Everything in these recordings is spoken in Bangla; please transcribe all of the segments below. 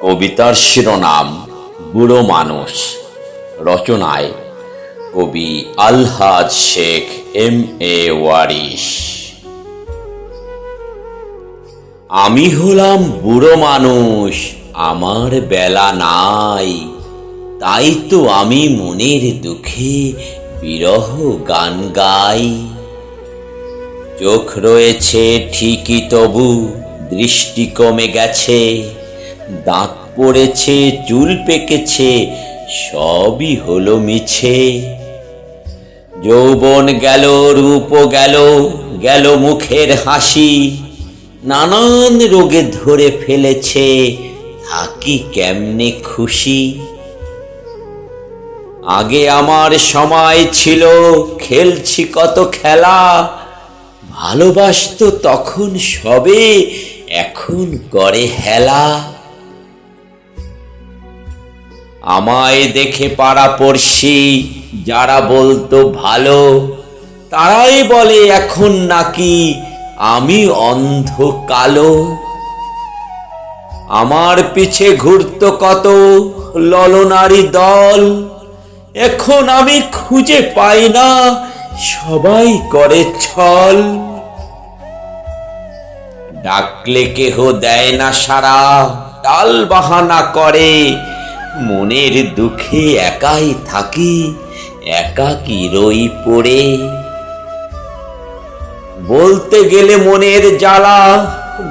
কবিতার শিরোনাম বুড়ো মানুষ। রচনায় কবি আলহাজ শেখ এম.এ. ওয়ারিশ। আমি হলাম বুড়ো মানুষ, আমার বেলা নাই, তাই তো আমি মনের দুঃখে বিরহ গান গাই। চোখ রয়েছে ঠিকই, তবু দৃষ্টি কমে গেছে, দাঁত পড়েছে, চুল পেকেছে, সবই হলো মিছে। যৌবন গেল, রূপ গেল, গেল মুখের হাসি, নানান রোগে ধরে ফেলেছে, থাকি কেমনে খুশি। আগে আমার সময় ছিল, খেলছি কত খেলা, ভালোবাসতো তখন সবে, এখন করে হেলা। আমায় দেখে পাড়া পড়শি যারা বলতো ভালো, তারাই বলে এখন নাকি আমি অন্ধ কালো। আমার পিছে ঘুরতো কত ললনারী দল, এখন আমি খুঁজে পাই না, সবাই করে ছল। ডাকলে কেহ দেয় না সাড়া, টাল বাহানা করে, মনের দুঃখে একাই থাকি, একাকী রই পড়ে। বলতে গেলে মনের জ্বালা,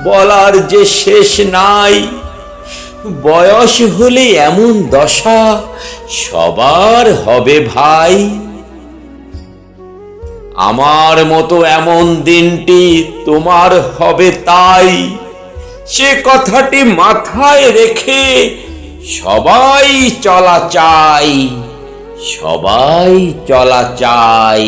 বলার যে শেষ নাই, বয়স হলে এমন দশা সবার হবে ভাই। আমার মতো এমন দিনটি তোমার হবে তাই, সে কথাটি মাথায় রেখে সবাই চলা চাই, সবাই চলা চাই।